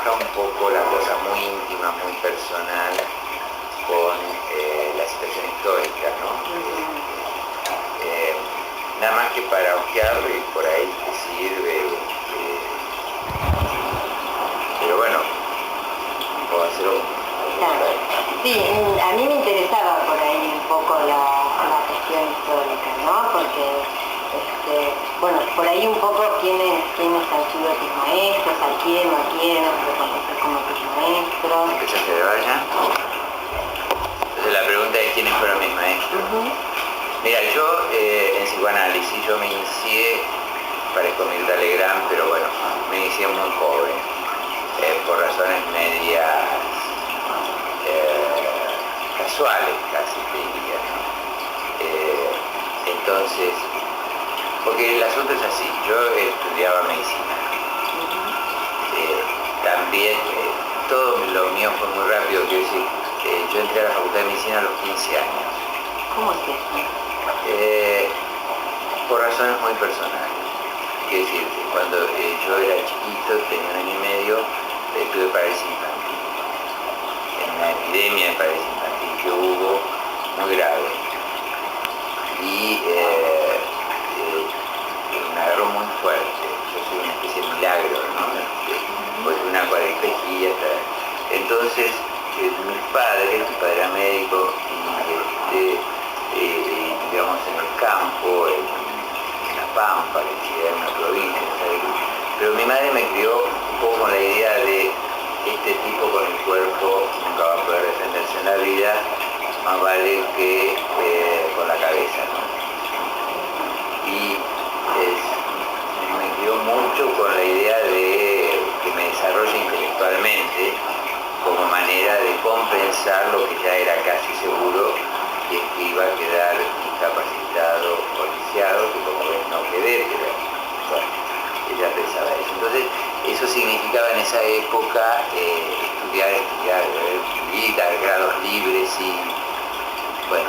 trabaja un poco la cosa muy íntima, muy personal, con la situación histórica, ¿no? Nada más que para ojearlo y por ahí te sirve. Pero bueno, puedo hacerlo. Claro. Sí, a mí me interesaba por ahí un poco la cuestión histórica, ¿no? Porque, bueno, por ahí un poco quiénes han sido tus maestros, a quién o a quién reconoces como tus maestros. ¿Empezaste de vaya? Entonces la pregunta es quiénes fueron mis maestros. Mira, yo en psicoanálisis yo me inicié, parezco Mirta Legrand, pero bueno, me inicié muy joven, por razones medias casuales, casi te diría, ¿no? Entonces, porque el asunto es así, yo estudiaba medicina, también todo lo mío fue muy rápido, quiero decir, yo entré a la Facultad de Medicina a los 15 años. ¿Cómo es eso? Por razones muy personales. Quiero decir, cuando yo era chiquito, tenía 1 año y medio, tuve parálisis infantil. En una epidemia de parálisis infantil que hubo, muy grave. Y me agarró muy fuerte. Yo soy una especie de milagro, ¿no? Pues una cuadriplegia. Entonces, mi padre era médico y digamos en el campo, en La Pampa, que era una provincia, ¿sabes? Pero mi madre me crió un poco con la idea de este tipo con el cuerpo nunca va a poder defenderse en la vida, más vale que con la cabeza, ¿no? Y me crió mucho con la idea de que me desarrolle intelectualmente como manera de compensar lo que ya era casi seguro que iba a quedar incapacitado o lisiado, que como ves no quedé, pero bueno, ella pensaba eso. Entonces, eso significaba en esa época estudiar, y dar grados libres y, bueno,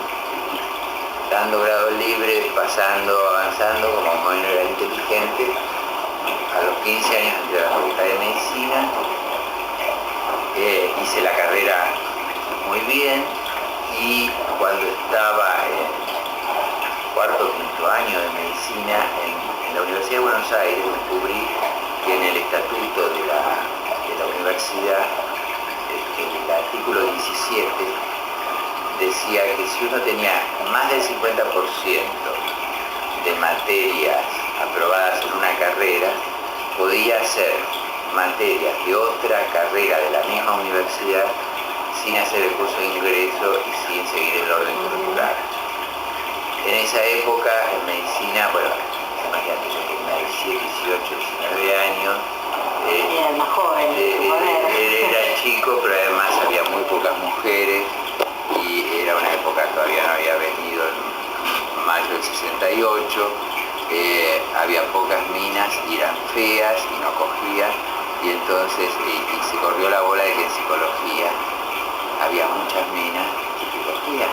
dando grados libres, pasando, avanzando, como no era inteligente. A los 15 años entré a la Facultad de Medicina, hice la carrera muy bien y cuando estaba en cuarto o quinto año de medicina en la Universidad de Buenos Aires descubrí que en el estatuto de la universidad, el artículo 17, decía que si uno tenía más del 50% de materias aprobadas en una carrera, podía hacer materias de otra carrera de la misma universidad sin hacer el curso de ingreso y sin seguir el orden curricular. En esa época, en medicina, bueno, imagínate, yo tenía 17, 18, 19 años. Era más joven. Era chico, pero además había muy pocas mujeres y era una época que todavía no había venido en mayo del 68. Había pocas minas y eran feas y no cogían, y entonces y se corrió la bola de que en psicología había muchas minas y psicología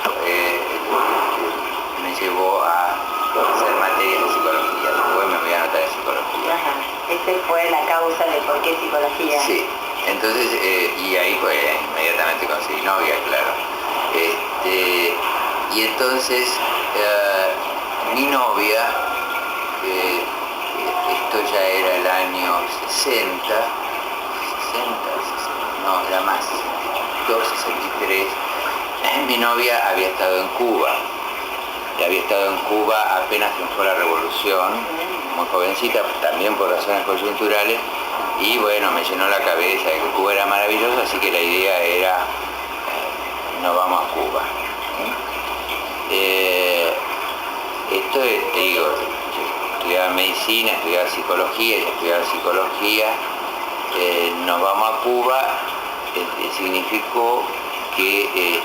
me llevó a hacer materias de psicología. Después me voy a anotar en psicología. Ajá. Esa fue la causa de por qué psicología. Sí, entonces, y ahí pues inmediatamente conseguí novia, claro. Y entonces mi novia, esto ya era el año 60, no, era más, 62, 63, mi novia había estado en Cuba. Y había estado en Cuba apenas triunfó la revolución, muy jovencita, también por razones coyunturales, y bueno, me llenó la cabeza de que Cuba era maravilloso, así que la idea era, nos vamos a Cuba. Esto, te digo, yo estudiaba medicina, estudiaba psicología, y estudiaba psicología, nos vamos a Cuba, significó que,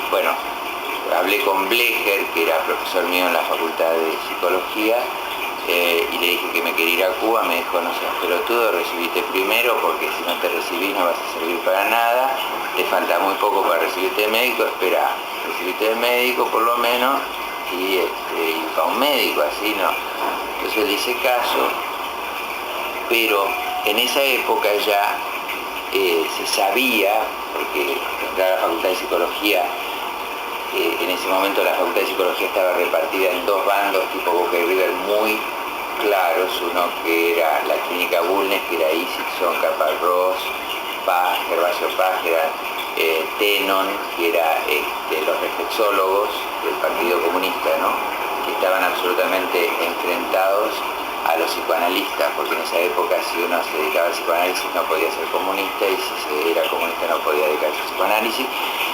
bueno, hablé con Blecher, que era profesor mío en la Facultad de Psicología, y le dije que me quería ir a Cuba. Me dijo, no seas pelotudo, recibiste primero, porque si no te recibís no vas a servir para nada, te falta muy poco para recibirte de médico, espera, recibirte de médico por lo menos, y para un médico, así no. Entonces le hice caso, pero en esa época ya se sabía, porque entrar a la Facultad de Psicología, en ese momento la Facultad de Psicología estaba repartida en dos bandos tipo Boca y River muy claros, uno que era la Clínica Bulnes, que era Isaacson, Caparrós, Paz, Gervasio Paz, que era Tenon, que era los reflexólogos del Partido Comunista, ¿no? Que estaban absolutamente enfrentados a los psicoanalistas, porque en esa época si uno se dedicaba al psicoanálisis no podía ser comunista, y si se era comunista no podía dedicarse al psicoanálisis.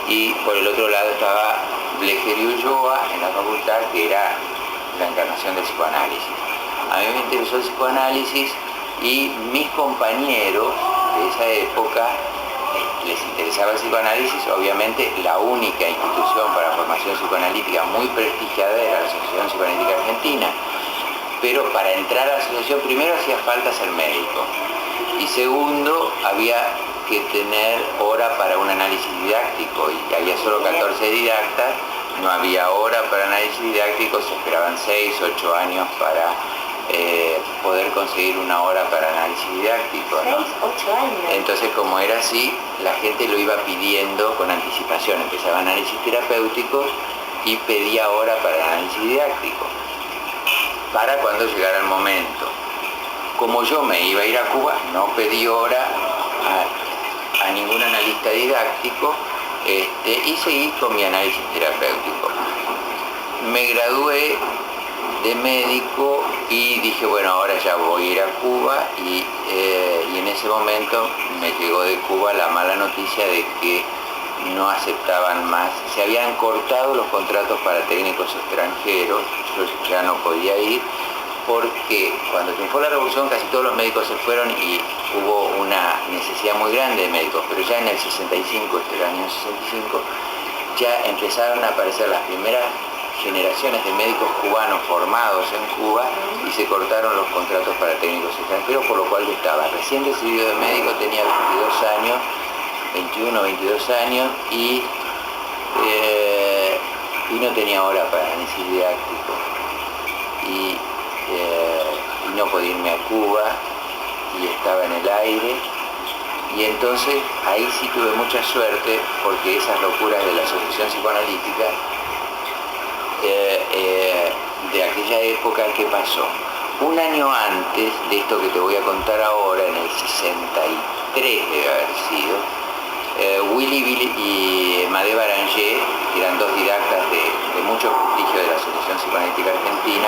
Y por el otro lado estaba Blecher y Ulloa en la facultad, que era la encarnación del psicoanálisis. A mí me interesó el psicoanálisis y mis compañeros de esa época les interesaba el psicoanálisis. Obviamente la única institución para formación psicoanalítica muy prestigiada era la Asociación Psicoanalítica Argentina, pero para entrar a la asociación primero hacía falta ser médico y segundo había que tener hora para un análisis didáctico, y había solo 14 didactas, no había hora para análisis didáctico, se esperaban 6, 8 años para poder conseguir una hora para análisis didáctico, ¿no? 6, 8 años. Entonces, como era así, la gente lo iba pidiendo con anticipación, empezaba análisis terapéutico y pedía hora para análisis didáctico, para cuando llegara el momento. Como yo me iba a ir a Cuba, no pedí hora a ningún analista didáctico, y seguí con mi análisis terapéutico. Me gradué de médico y dije, bueno, ahora ya voy a ir a Cuba, y en ese momento me llegó de Cuba la mala noticia de que no aceptaban más, se habían cortado los contratos para técnicos extranjeros, yo ya no podía ir, porque cuando triunfó la revolución casi todos los médicos se fueron y hubo una necesidad muy grande de médicos, pero ya en el 65, el año 65, ya empezaron a aparecer las primeras generaciones de médicos cubanos formados en Cuba y se cortaron los contratos para técnicos extranjeros, por lo cual yo estaba recién recibido de médico, tenía 22 años, 21, 22 años y no tenía hora para análisis didáctico y no podía irme a Cuba y estaba en el aire, y entonces ahí sí tuve mucha suerte, porque esas locuras de la Asociación Psicoanalítica de aquella época, ¿qué pasó? Un año antes de esto que te voy a contar ahora, en el 63 debe haber sido, Willy y Madé Baranger, que eran dos didactas de mucho prestigio de la Asociación Psicoanalítica Argentina,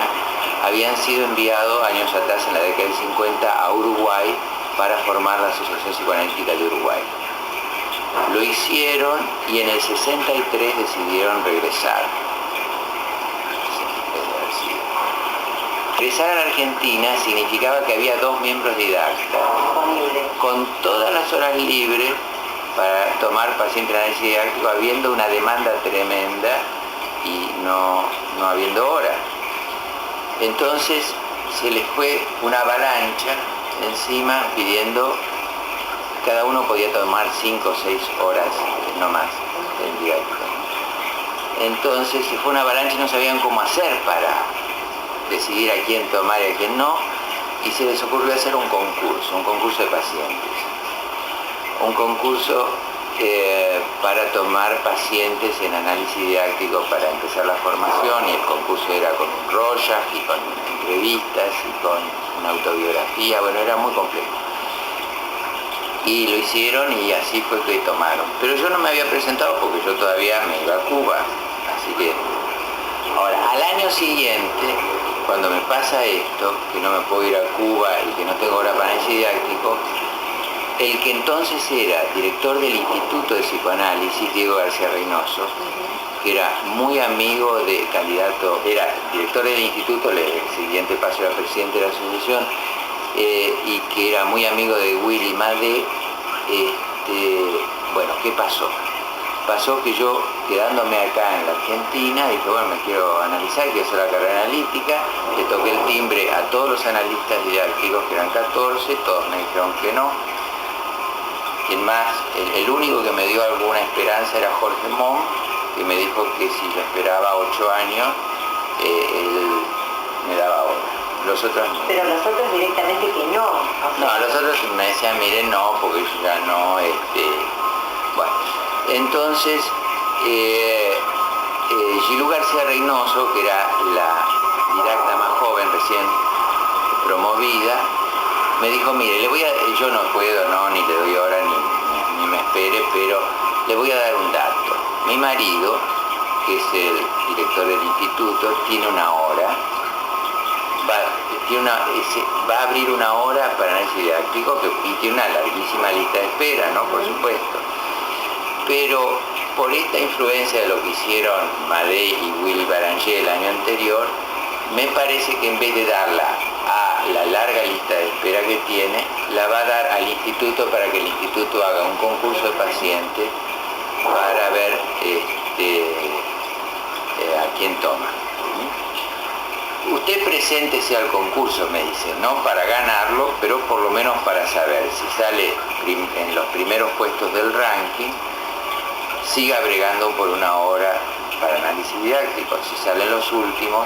habían sido enviados años atrás, en la década del 50, a Uruguay para formar la Asociación Psicoanalítica de Uruguay. Lo hicieron y en el 63 decidieron regresar. Regresar a la Argentina significaba que había dos miembros didactas, con todas las horas libres para tomar paciente análisis didáctico, habiendo una demanda tremenda y no habiendo horas. Entonces se les fue una avalancha encima pidiendo, cada uno podía tomar 5 o 6 horas, no más, el didáctico. Entonces se fue una avalancha y no sabían cómo hacer para decidir a quién tomar y a quién no, y se les ocurrió hacer un concurso de pacientes. Un concurso para tomar pacientes en análisis didáctico para empezar la formación, y el concurso era con un Rorschach y con entrevistas y con una autobiografía, bueno, era muy complejo. Y lo hicieron y así fue que tomaron. Pero yo no me había presentado porque yo todavía me iba a Cuba, así que... Ahora, al año siguiente, cuando me pasa esto, que no me puedo ir a Cuba y que no tengo hora para análisis didáctico, el que entonces era director del Instituto de Psicoanálisis, Diego García Reynoso, que era muy amigo de candidato, era director del instituto, el siguiente paso era presidente de la asociación, y que era muy amigo de Willy Madé, bueno, ¿qué pasó? Pasó que yo, quedándome acá en la Argentina, dije, bueno, me quiero analizar, quiero hacer la carrera analítica, le toqué el timbre a todos los analistas didácticos, que eran 14, todos me dijeron que no. Quien más, el único que me dio alguna esperanza era Jorge Mon, que me dijo que si yo esperaba 8 años, él me daba hora. los otros no. Pero los otros directamente que no. No, los otros me decían, miren, no, porque yo ya no, bueno. Entonces, Gilú García Reynoso, que era la didacta más joven, recién promovida, me dijo, mire, yo no puedo, no, ni le doy hora, ni me espere, pero le voy a dar un dato. Mi marido, que es el director del instituto, tiene una hora, va a abrir una hora para análisis didáctico y tiene una larguísima lista de espera, ¿no? Por supuesto. Pero por esta influencia de lo que hicieron Madej y Willy Barangé el año anterior, me parece que en vez de darla a la larga lista de espera que tiene, la va a dar al instituto para que el instituto haga un concurso de pacientes para ver a quién toma. Usted preséntese al concurso, me dice, no para ganarlo, pero por lo menos para saber si sale en los primeros puestos del ranking, siga bregando por una hora para análisis didáctico. Si salen los últimos,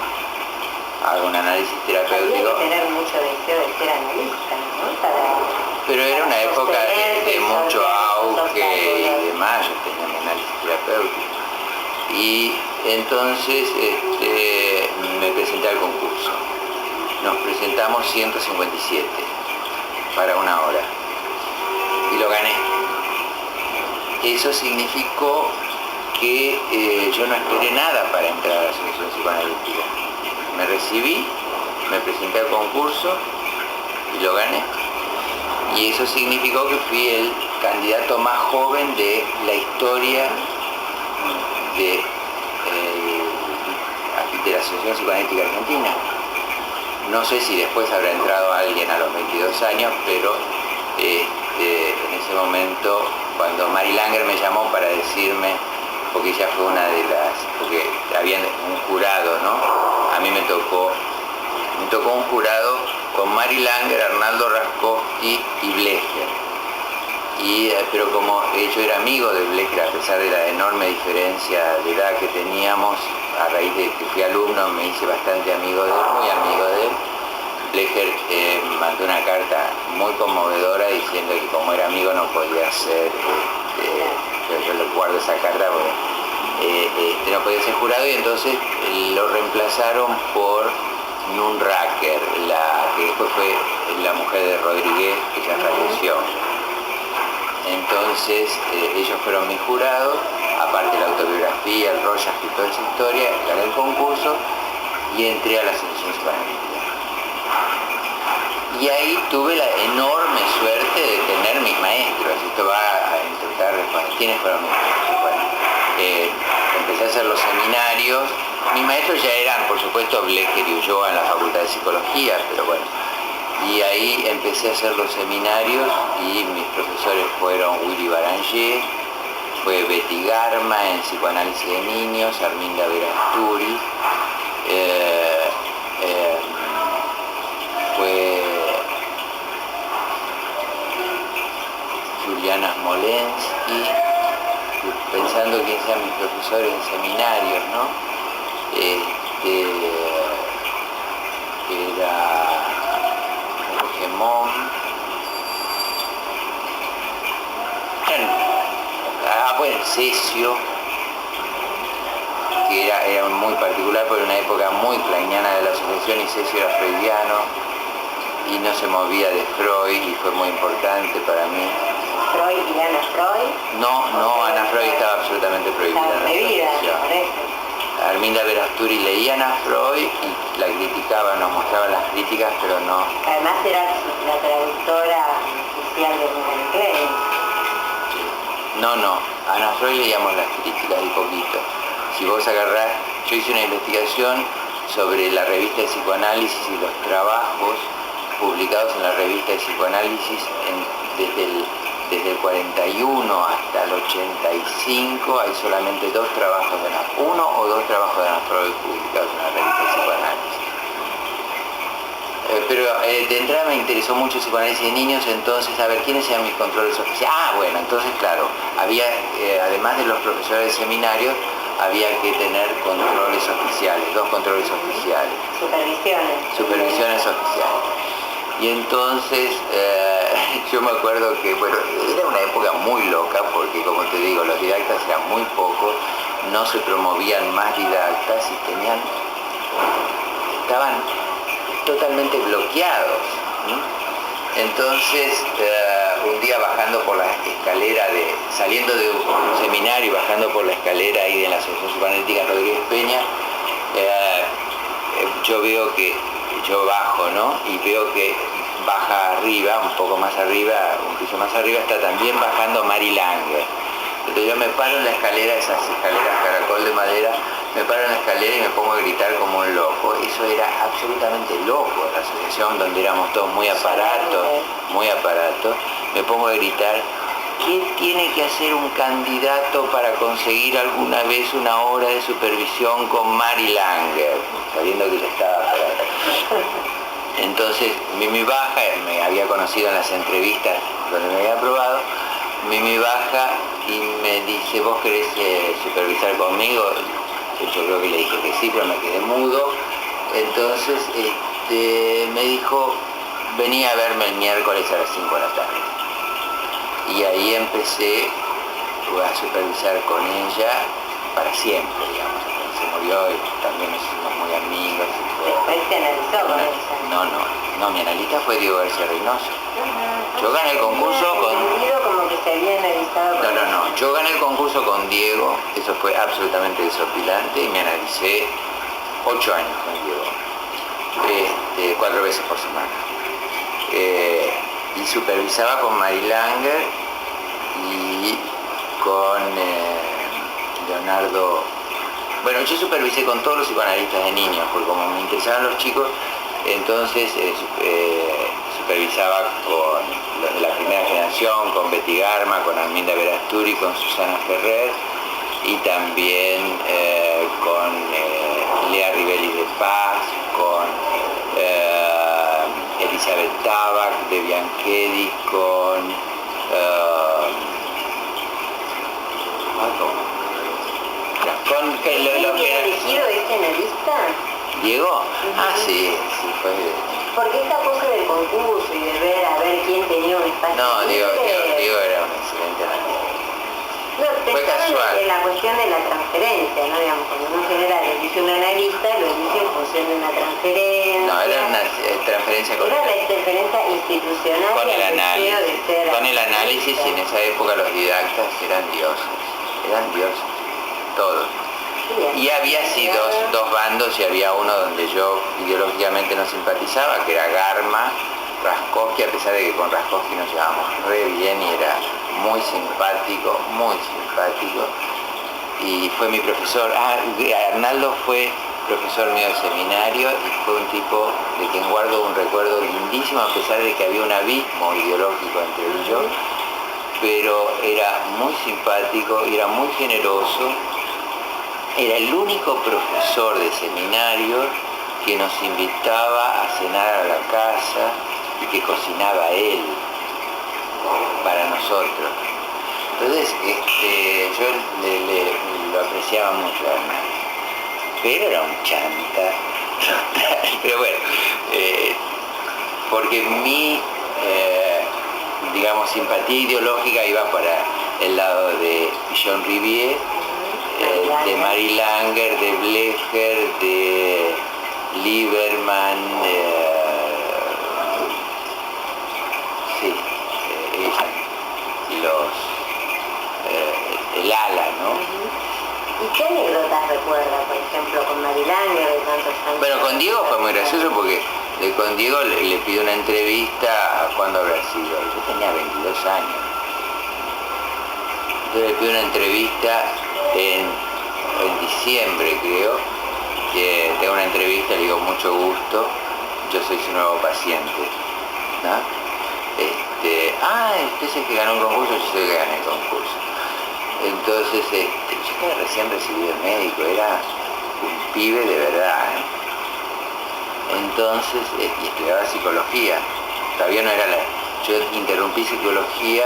haga un análisis terapéutico. Había que tener mucho deseo de ser analista, ¿no? Pero era una época de mucho auge y demás, yo tenía mi análisis terapéutico. Y entonces me presenté al concurso. Nos presentamos 157 para una hora y lo gané. Eso significó que yo no esperé nada para entrar a la Asociación Psicoanalítica. Me recibí, me presenté al concurso y lo gané. Y eso significó que fui el candidato más joven de la historia de la Asociación Psicoanalítica Argentina. No sé si después habrá entrado alguien a los 22 años, pero en ese momento, cuando Mary Langer me llamó para decirme, porque ella fue una de las, porque había un jurado, ¿no? A mí me tocó un jurado con Mary Langer, Arnaldo Raskowski y Blecher. Pero como yo era amigo de Blecher, a pesar de la enorme diferencia de edad que teníamos, a raíz de que fui alumno me hice bastante amigo de él, muy amigo de él. Blecher mandó una carta muy conmovedora diciendo que como era amigo no podía ser, yo le guardo esa carta porque no podía ser jurado, y entonces lo reemplazaron por Nun Racker, que después fue la mujer de Rodríguez, que ya falleció. Entonces ellos fueron mis jurados, aparte la autobiografía, el Rojas y toda esa historia, gané el concurso y entré a la Asociación Psicoanalítica. Y ahí tuve la enorme suerte de tener mis maestros. Esto va a intentar responder. ¿Quiénes fueron mis maestros? Bueno, empecé a hacer los seminarios. Mis maestros ya eran, por supuesto, Blecher y Ulloa en la Facultad de Psicología, pero bueno. Y ahí empecé a hacer los seminarios y mis profesores fueron Willy Barangé, fue Betty Garma en psicoanálisis de niños, Arminda Verasturi, fue Juliana Smolensky, pensando quién sean mis profesores en seminarios, ¿no? Era Gemón. Bueno, Cesio, que era muy particular, porque era una época muy kleiniana de la asociación y Cesio era freudiano y no se movía de Freud y fue muy importante para mí. ¿Freud y Ana Freud? No, Ana Freud estaba absolutamente prohibida. Estaba prohibida, por eso. Arminda Verasturi leía a Ana Freud y la criticaba, nos mostraba las críticas, pero no. Además era la traductora oficial de Wilhelm Klein. No, Ana Freud leíamos las críticas y poquito. Si vos agarrás, yo hice una investigación sobre la revista de psicoanálisis y los trabajos publicados en la revista de psicoanálisis desde el 41 hasta el 85, hay solamente uno o dos trabajos de Ana Freud publicados en la revista de psicoanálisis. Pero de entrada me interesó mucho el psicoanálisis de niños, entonces, a ver, ¿quiénes eran mis controles oficiales? Bueno, entonces, claro, había, además de los profesores de seminarios, había que tener controles oficiales, 2 controles oficiales. Supervisiones oficiales. Y entonces yo me acuerdo que, bueno, era una época muy loca porque, como te digo, los didactas eran muy pocos, no se promovían más didactas y estaban totalmente bloqueados, ¿no? Entonces, un día bajando por la escalera, saliendo de un seminario y bajando por la escalera ahí de la Asociación Psicoanalítica Rodríguez Peña, yo bajo, ¿no? Y veo que baja arriba, un poco más arriba, un piso más arriba, está también bajando Mary Langer. Entonces yo me paro en la escalera, esas escaleras caracol de madera, me paro en la escalera y me pongo a gritar como un loco. Eso era absolutamente loco, la asociación donde éramos todos muy aparatos. Me pongo a gritar, ¿qué tiene que hacer un candidato para conseguir alguna vez una hora de supervisión con Mary Langer? Sabiendo que yo estaba parado. Entonces Mimi baja, me había conocido en las entrevistas donde me había aprobado, Mimi baja y me dice, ¿vos querés supervisar conmigo? Yo creo que le dije que sí, pero me quedé mudo. Entonces me dijo, vení a verme el miércoles a las 5 de la tarde. Y ahí empecé a supervisar con ella para siempre, digamos. Se murió y también nos hicimos muy amigos. ¿Después te analizó con ella? No, mi analista fue Diego García Reynoso. Yo gané el concurso con... como que se había analizado con... No, yo gané el concurso con Diego, eso fue absolutamente desopilante y me analicé 8 años con Diego, 4 veces por semana. Y supervisaba con Mary Langer y con Leonardo. Bueno, yo supervisé con todos los psicoanalistas de niños, porque como me interesaban los chicos, entonces supervisaba con los de la primera generación, con Betty Garma, con Arminda Verasturi, con Susana Ferrer y también con Lea Rivelli de Paz, con Elizabeth Tabac de Bianchedi, con ¿Quién había elegido este analista? ¿Diego? Ah, sí, fue... Porque esta cosa del concurso y de ver a ver quién tenía un espacio... No, Diego era un excelente analista. No, fue casual. En la cuestión de la transferencia, ¿no? Digamos, cuando en general elige un analista, lo elige en función de una transferencia. No, era una transferencia con... Era la transferencia institucional con el análisis. Análisis y en esa época los didactas eran dioses, todos. Y había así dos bandos y había uno donde yo ideológicamente no simpatizaba, que era Garma, Raskowski, a pesar de que con Raskowski nos llevábamos re bien y era muy simpático, y fue mi profesor. Arnaldo fue profesor mío de seminario y fue un tipo de quien guardo un recuerdo lindísimo, a pesar de que había un abismo ideológico entre él y yo, pero era muy simpático y era muy generoso. Era el único profesor de seminario que nos invitaba a cenar a la casa y que cocinaba él para nosotros. Entonces yo lo apreciaba mucho a Hernán, pero era un chanta total. Pero bueno, porque mi digamos simpatía ideológica iba para el lado de Jean Rivier, de Mary Langer, de Blecher, de Lieberman, el ala, ¿no? ¿Y qué anécdotas recuerda, por ejemplo, con Mary Langer de tantos años? Bueno, con Diego fue muy gracioso porque con Diego le pido una entrevista, ¿cuándo habrá sido? Yo tenía 22 años. Yo le pido una entrevista en diciembre, creo, que tengo una entrevista, le digo, mucho gusto, yo soy su nuevo paciente, ¿no? Usted es el que ganó un concurso, yo soy el que gané el concurso. Entonces, yo estaba recién recibido de médico, era un pibe de verdad, Entonces, y estudiaba psicología, todavía no era yo interrumpí psicología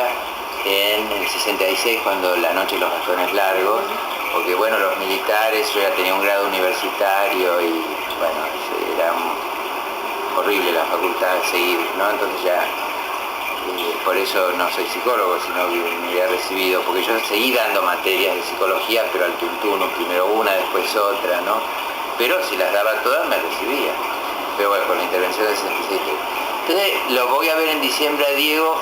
en el 66, cuando La noche de los bastones largos, porque bueno, los militares, yo ya tenía un grado universitario y bueno, era horrible la facultad seguir, ¿no? Entonces ya, por eso no soy psicólogo, sino que me había recibido, porque yo seguí dando materias de psicología, pero al tuntuno, primero una, después otra, ¿no? Pero si las daba todas me recibía, pero bueno, con la intervención del 67. Entonces lo voy a ver en diciembre a Diego,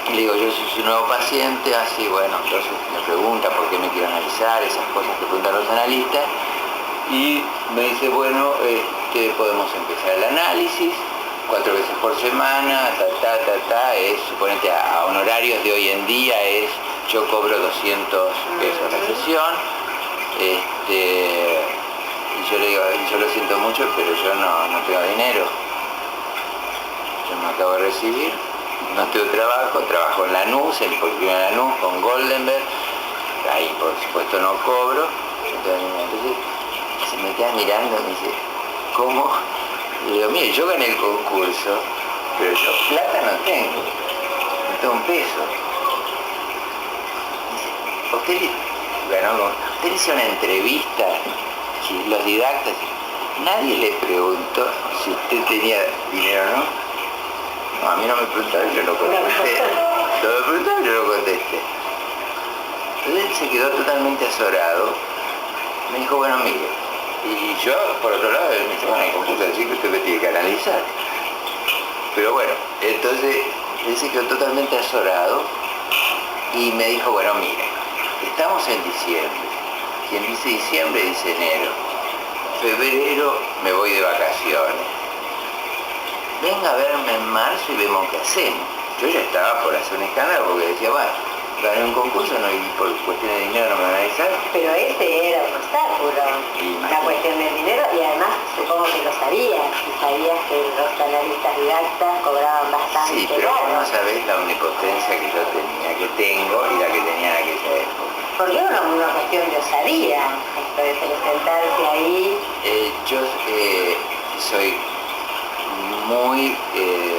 y le digo, yo soy su nuevo paciente, así, bueno, entonces me pregunta por qué me quiero analizar, esas cosas que preguntan los analistas, y me dice, bueno, podemos empezar el análisis, 4 veces por semana, es, suponete a honorarios de hoy en día yo cobro 200 pesos la sesión, y yo le digo, yo lo siento mucho, pero yo no tengo dinero, yo me acabo de recibir, no tengo trabajo en Lanús, en el Politécnico de Lanús, con Goldenberg, ahí por supuesto no cobro, entonces se me queda mirando y me dice, ¿cómo? Le digo, mire, yo gané el concurso, pero yo plata no tengo un peso. Dice, usted le hizo una entrevista, los didactas, nadie le preguntó si usted tenía dinero o no. No, a mí no me preguntaron, yo no contesté. No me preguntaron, yo no contesté. Entonces él se quedó totalmente azorado. Me dijo, bueno, mire. Y yo, por otro lado, él me dice, bueno, el concurso así que usted me tiene que analizar. Pero bueno, entonces él se quedó totalmente azorado y me dijo, bueno, mire, estamos en diciembre. Quien dice diciembre dice enero. Febrero me voy de vacaciones. Venga a verme en marzo y vemos qué hacemos. Yo ya estaba por hacer un escándalo porque decía, bueno, gané un concurso y por cuestión de dinero no me van a avisar. Pero ese era un obstáculo, la cuestión del dinero, y además supongo que lo sabías, y sabías que los analistas didactas cobraban bastante. Sí, pero vos no sabés la omnipotencia que yo tenía, que tengo y la que tenía en aquella época. Porque era una cuestión de osadía, esto de presentarse ahí. Yo soy muy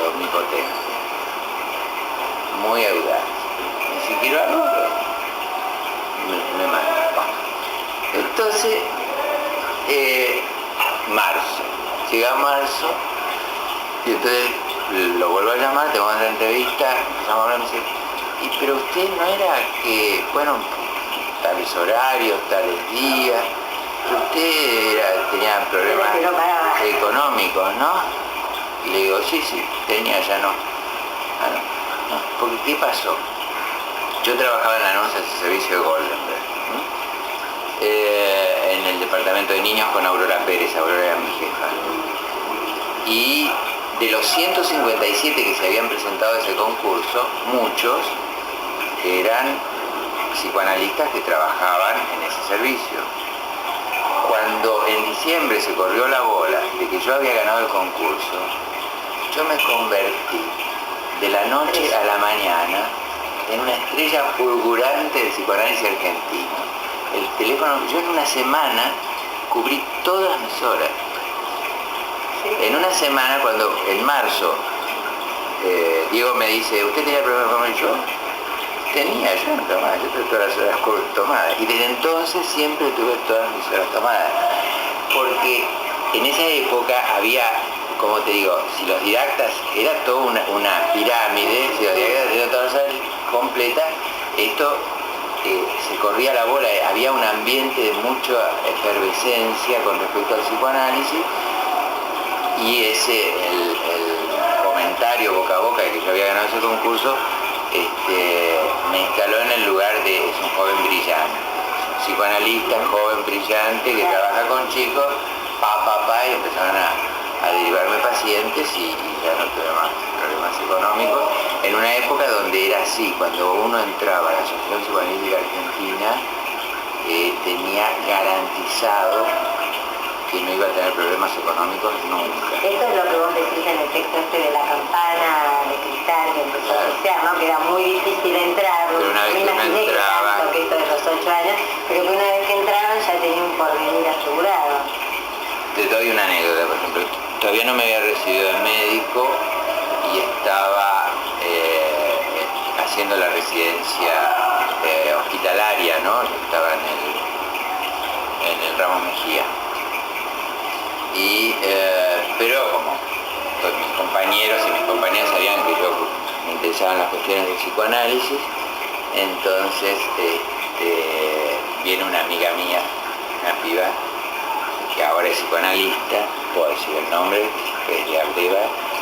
omnipotente, muy audaz. Y si quiero algo, me manda. Entonces, marzo. Llega marzo, y entonces lo vuelvo a llamar, te mando la entrevista, empezamos a hablar, me dice, pero usted no era que, bueno, tales horarios, tales días, usted tenía problemas económicos, ¿no? Y le digo, sí, tenía, ya no. No, porque ¿qué pasó? Yo trabajaba en la Lanús en el servicio de Goldenberg, en el departamento de niños con Aurora Pérez, Aurora era mi jefa. Y de los 157 que se habían presentado a ese concurso, muchos eran psicoanalistas que trabajaban en ese servicio. Cuando en diciembre se corrió la bola de que yo había ganado el concurso, yo me convertí de la noche a la mañana en una estrella fulgurante del psicoanálisis argentino. El teléfono, yo en una semana cubrí todas mis horas. En una semana, cuando en marzo Diego me dice, ¿usted tenía problemas con yo? Tenía, yo no tomaba, yo tuve todas las horas tomadas. Y desde entonces siempre tuve todas mis horas tomadas. Porque en esa época había, como te digo, si los didactas, era toda una pirámide, si los didactas tenían todas las horas completas, esto se corría la bola, había un ambiente de mucha efervescencia con respecto al psicoanálisis, y el comentario boca a boca de que yo había ganado ese concurso, me instaló en el lugar de es un joven brillante, un psicoanalista joven brillante que trabaja con chicos, y empezaron a derivarme pacientes y ya no tuve más problemas económicos, en una época donde era así, cuando uno entraba a la Asociación Psicoanalítica Argentina, tenía garantizado que no iba a tener problemas económicos nunca. Esto es lo que vos decís en el texto de la campana de cristal que empezó a asociar, ¿no? Que era muy difícil entrar. Pero una vez que uno entraba, que esto de los 8 años, pero que una vez que entraban ya tenía un porvenir asegurado. Te doy una anécdota, por ejemplo. Todavía no me había recibido de médico y estaba haciendo la residencia hospitalaria, ¿no? Yo estaba en el Ramos Mejía. Pero como pues, mis compañeros y mis compañeras sabían que yo me interesaban las cuestiones del psicoanálisis, entonces viene una amiga mía, una piba, que ahora es psicoanalista, puedo decir el nombre, que es de Ardeva,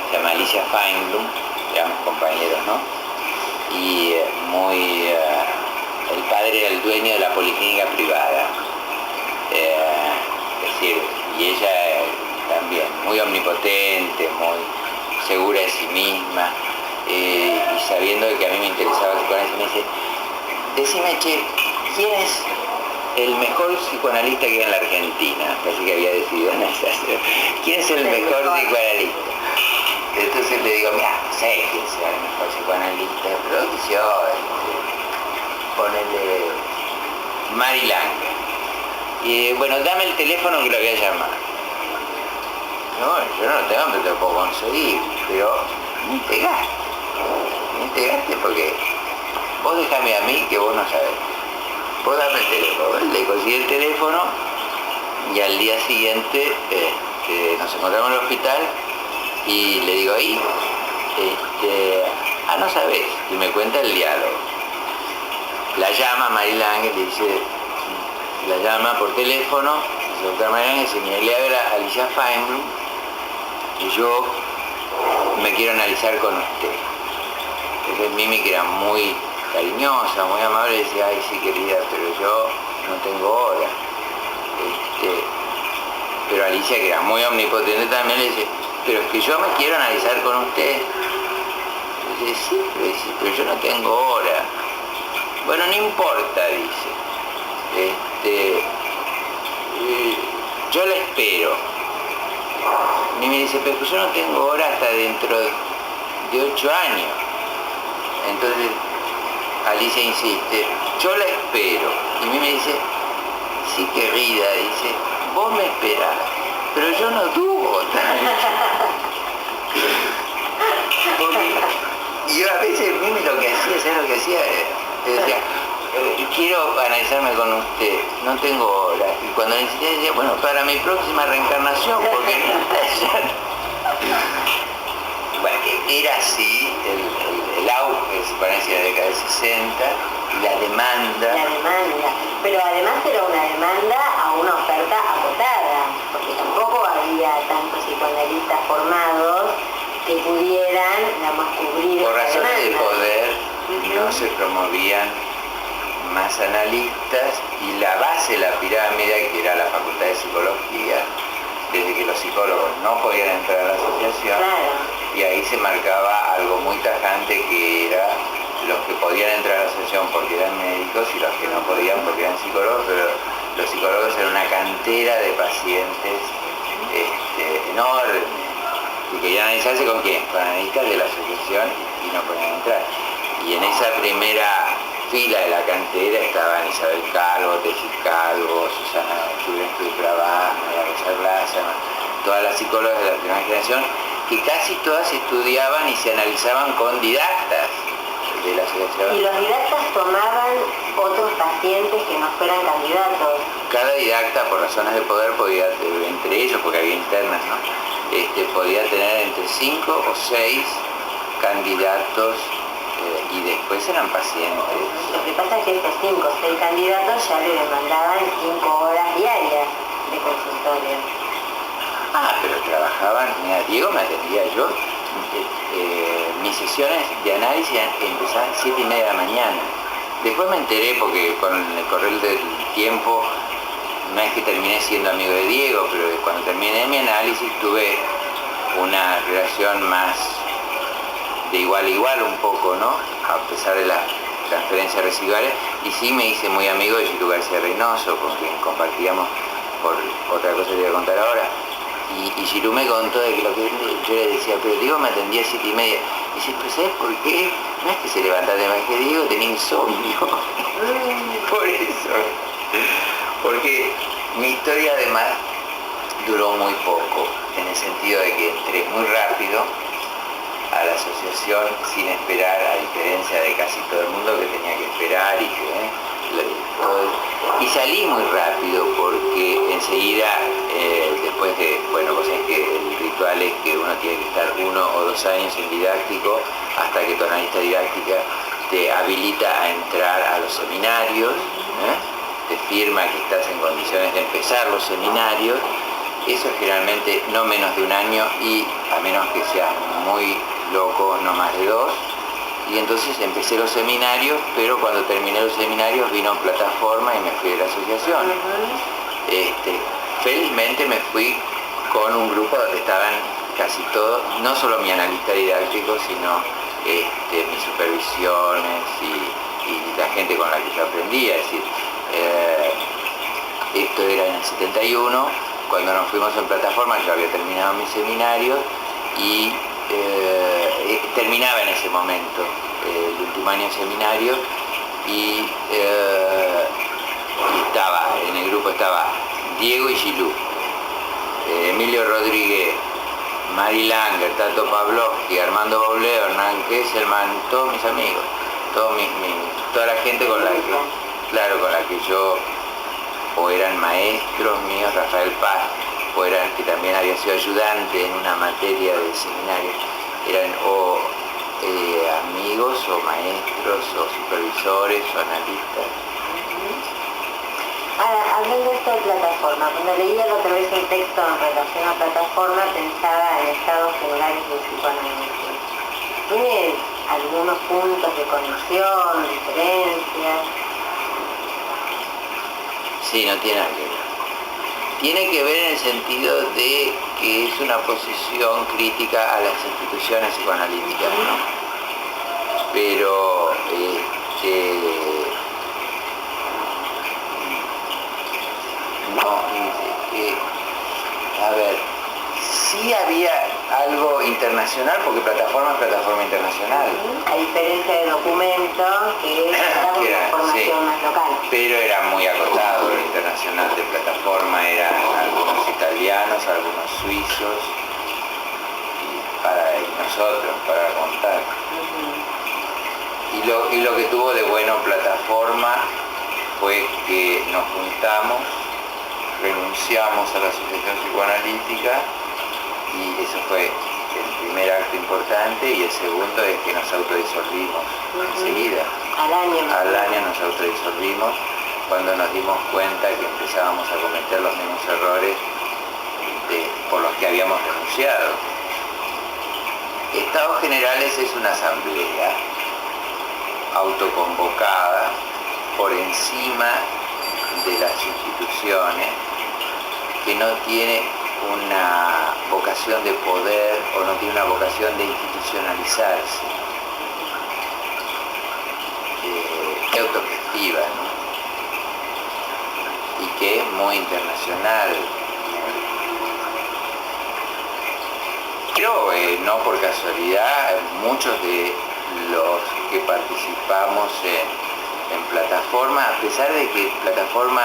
se llama Alicia Feinblum, éramos compañeros, ¿no? Y el padre era el dueño de la policlínica privada, es decir, y ella también, muy omnipotente, muy segura de sí misma, y sabiendo que a mí me interesaba el psicoanálisis, me dice, decime, che, ¿quién es el mejor psicoanalista que hay en la Argentina? Casi que había decidido en esa. ¿Quién es el mejor psicoanalista? Entonces le digo, mira, no sé quién sea el mejor psicoanalista, pero yo, ponele Mary Lange. Y bueno, dame el teléfono que lo voy a llamar. No, yo no lo tengo, pero te lo puedo conseguir, pero ni te gastes porque vos dejame a mí que vos no sabés. Vos dame el teléfono. Le conseguí el teléfono y al día siguiente nos encontramos en el hospital y le digo, ahí, no sabés, y me cuenta el diálogo. La llama Mary Lange, le dice, la llama por teléfono, dice, doctora Mary Lange, dice, mira, le habla a Alicia Feinblum y yo me quiero analizar con usted. Entonces Mimi, que era muy cariñosa, muy amable, decía, ay sí querida, pero yo no tengo hora. Pero Alicia, que era muy omnipotente también, le dice, pero es que yo me quiero analizar con usted. Dice, sí, pero yo no tengo hora. Bueno, no importa, dice. Yo la espero. Y me dice, pero yo no tengo hora hasta dentro de 8 años. Entonces Alicia insiste, yo la espero. Y a mí me dice, sí querida, dice, vos me esperás, pero yo no tuvo y yo a veces Mimi lo que hacía, ¿sabes lo que hacía? Te decía, quiero analizarme con usted, no tengo hora. Y cuando le insistía decía, bueno, para mi próxima reencarnación, porque bueno, era así el auge del psicoanálisis de la década del 60 y la demanda. Pero además era una demanda a una oferta acotada, porque tampoco había tantos psicoanalistas formados que pudieran, digamos, cubrir por esta razones de demanda. poder, no se promovían más analistas y la base de la pirámide, que era la Facultad de Psicología, desde que los psicólogos no podían entrar a la asociación, claro. Y ahí se marcaba algo muy tajante, que era los que podían entrar a la asociación porque eran médicos y los que no podían porque eran psicólogos, pero los psicólogos eran una cantera de pacientes enorme, y querían analizarse con quién, con analistas de la asociación, y no podían entrar. Y en esa primera fila de la cantera estaban Isabel Calvo, Tesis Calvo, Susana Juventud-Trabaj, María Rosa Plaza, todas las psicólogas de la primera generación, que casi todas estudiaban y se analizaban con didactas de la asociación. Y los didactas tomaban otros pacientes que no fueran candidatos. Cada didacta, por razones de poder, podía, entre ellos, porque había internas, ¿no? Podía tener entre 5 o 6 candidatos, y después eran pacientes. Lo que pasa es que estos 5 o 6 candidatos ya le demandaban 5 horas diarias de consultorio. Pero trabajaban, mira, Diego me atendía yo, mis sesiones de análisis empezaban 7:30 de la mañana. Después me enteré, porque con el correr del tiempo, no es que terminé siendo amigo de Diego, pero cuando terminé mi análisis tuve una relación más de igual a igual un poco, ¿no? A pesar de las transferencias residuales, y sí me hice muy amigo de Giru García Reynoso, con quien compartíamos, por otra cosa que voy a contar ahora. Y Giru me contó de que lo que yo le decía, pero Diego me atendía a 7:30. Y dice, pues ¿sabes por qué? No es que se levantara de más, que Diego tenía insomnio. Por eso. Porque mi historia además duró muy poco, en el sentido de que entré muy rápido a la asociación sin esperar, a diferencia de casi todo el mundo que tenía que esperar y que y salí muy rápido porque enseguida, después de, bueno, vos sabés que el ritual es que uno tiene que estar 1 o 2 años en didáctico hasta que tu analista didáctica te habilita a entrar a los seminarios, te firma que estás en condiciones de empezar los seminarios. Eso es generalmente no menos de 1 año y a menos que seas muy loco, no más de 2. Y entonces empecé los seminarios, pero cuando terminé los seminarios vino Plataforma y me fui de la asociación. Felizmente me fui con un grupo donde estaban casi todos, no solo mi analista didáctico, sino mis supervisiones y la gente con la que yo aprendía. Es decir, esto era en el 71, cuando nos fuimos en Plataforma yo había terminado mi seminario y terminaba en ese momento el último año de seminario y en el grupo estaba Diego y Gilú, Emilio Rodríguez, Mari Langer, Tato Pavlovsky, Armando Bauleo, Hernán Kesselman, todos mis amigos, toda la gente con la que yo o eran maestros míos, Rafael Paz, que también había sido ayudante en una materia de seminario, eran amigos o maestros o supervisores o analistas. Ahora, hablando de esto de Plataforma, cuando leía la otra vez un texto en relación a Plataforma pensaba en estados generales del psicoanálisis. ¿Tiene algunos puntos de conexión, diferencias? Sí, no tiene nada que ver. Tiene que ver en el sentido de que es una posición crítica a las instituciones psicoanalíticas, ¿no? Pero, a ver, sí había algo internacional, porque Plataforma es plataforma internacional. A diferencia de Documento, que daba una formación más local. Pero era muy acotado lo internacional de Plataforma, eran algunos italianos, algunos suizos, y nosotros, para contar. Y lo que tuvo de bueno Plataforma fue que nos juntamos, renunciamos a la asociación psicoanalítica y eso fue el primer acto importante, y el segundo es que nos autodisolvimos enseguida. Al año nos autodisolvimos cuando nos dimos cuenta que empezábamos a cometer los mismos errores por los que habíamos renunciado. Estados Generales es una asamblea autoconvocada por encima de las instituciones, que no tiene una vocación de poder o no tiene una vocación de institucionalizarse, que es autogestiva, ¿no? Y que es muy internacional. Pero no por casualidad, muchos de los que participamos en Plataforma, a pesar de que Plataforma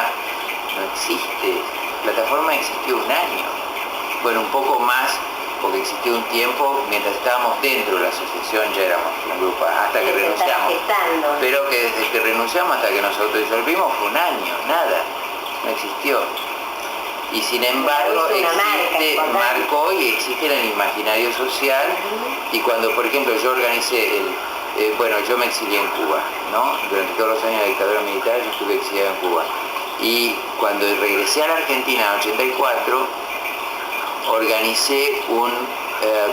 no existe, Plataforma existió 1 año, bueno, un poco más, porque existió un tiempo, mientras estábamos dentro de la asociación ya éramos un grupo, hasta que renunciamos, pero que desde que renunciamos hasta que nos autodisolvimos fue 1 año, nada, no existió. Y sin embargo marcó y existe en el imaginario social. Y cuando, por ejemplo, yo organicé yo me exilié en Cuba, ¿no? Durante todos los años de dictadura militar yo estuve exiliado en Cuba. Y cuando regresé a la Argentina en 84, organicé un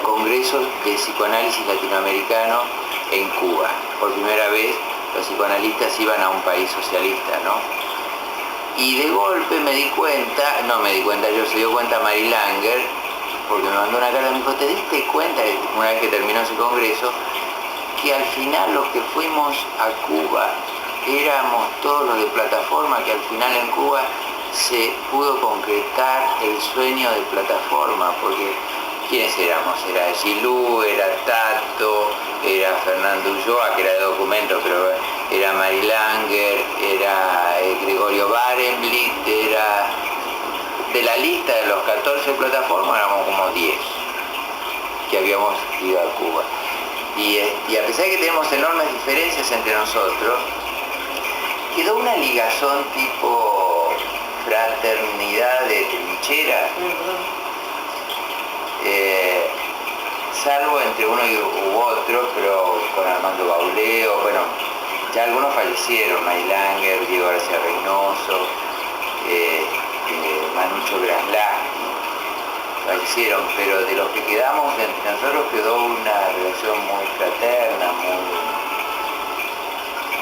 congreso de psicoanálisis latinoamericano en Cuba. Por primera vez los psicoanalistas iban a un país socialista, ¿no? Y de golpe me di cuenta, se dio cuenta Mari Langer, porque me mandó una carta y me dijo, ¿te diste cuenta, una vez que terminó ese congreso, que al final los que fuimos a Cuba éramos todos los de Plataforma, que al final en Cuba se pudo concretar el sueño de Plataforma? Porque ¿quiénes éramos? Era Gilú, era Tato, era Fernando Ulloa, que era de Documento, pero era Mari Langer, era Gregorio Barenblit, era de la lista de los 14 Plataformas, éramos como 10 que habíamos ido a Cuba. Y a pesar de que tenemos enormes diferencias entre nosotros, quedó una ligazón tipo fraternidad de trinchera, salvo entre uno u otro, pero con Armando Bauleo, bueno, ya algunos fallecieron, May Langer, Diego García Reynoso, Manucho Graslaki, fallecieron, pero de los que quedamos entre nosotros quedó una relación muy fraterna,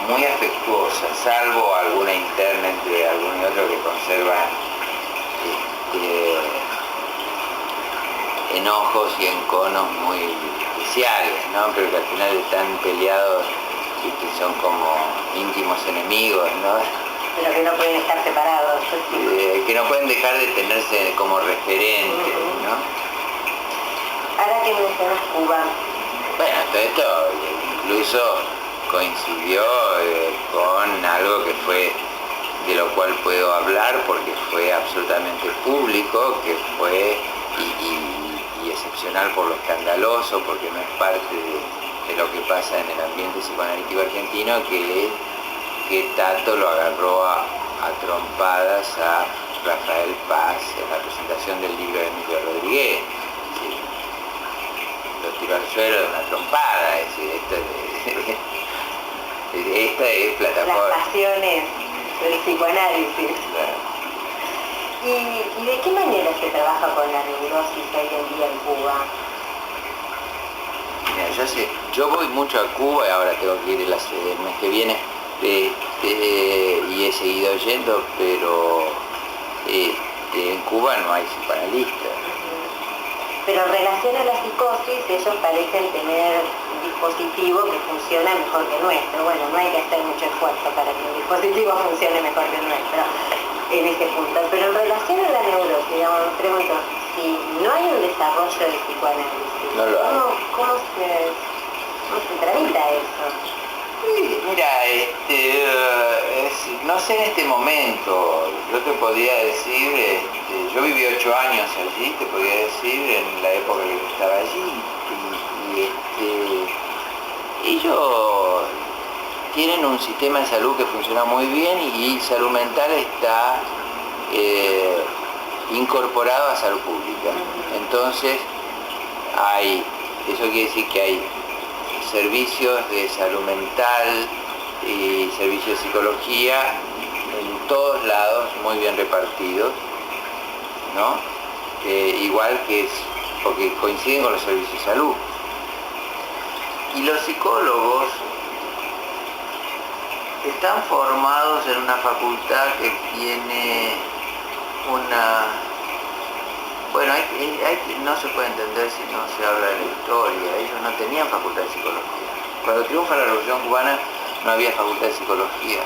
muy afectuosa, salvo alguna interna entre alguno y otro que conservan enojos y enconos muy especiales, ¿no? Pero que al final están peleados y que son como íntimos enemigos, ¿no? Pero que no pueden estar separados. Que no pueden dejar de tenerse como referente, ¿no? Ahora que mencionas Cuba. Bueno, todo esto incluso coincidió con algo que fue, de lo cual puedo hablar porque fue absolutamente público, que fue y excepcional por lo escandaloso, porque no es parte de lo que pasa en el ambiente psicoanalítico argentino, que Tato lo agarró a trompadas a Rafael Paz en la presentación del libro de Emilio Rodríguez. ¿Sí? Lo tiró al suelo de una trompada, es decir, esta es plataforma. Las pasiones del psicoanálisis. Claro. ¿Y de qué manera se trabaja con la neurosis hoy en día en Cuba? Mira, yo voy mucho a Cuba y ahora tengo que ir el mes que viene, y he seguido yendo, pero en Cuba no hay psicoanalistas. Pero en relación a la psicosis, ellos parecen tener un dispositivo que funciona mejor que el nuestro. Bueno, no hay que hacer mucho esfuerzo para que un dispositivo funcione mejor que el nuestro en ese punto. Pero en relación a la neurosis, digamos, me pregunto, si no hay un desarrollo del psicoanálisis, No lo hay. ¿cómo se tramita eso? Sí, mira, no sé en este momento, yo te podría decir, yo viví 8 años allí, te podría decir en la época que yo estaba allí, y ellos tienen un sistema de salud que funciona muy bien y salud mental está incorporado a salud pública. Entonces eso quiere decir que hay servicios de salud mental y servicios de psicología en todos lados, muy bien repartidos, ¿no? Igual que es, porque coinciden con los servicios de salud. Y los psicólogos están formados en una facultad que tiene bueno, no se puede entender si no se habla de la historia. Ellos no tenían facultad de psicología. Cuando triunfa la Revolución Cubana no había facultad de psicología.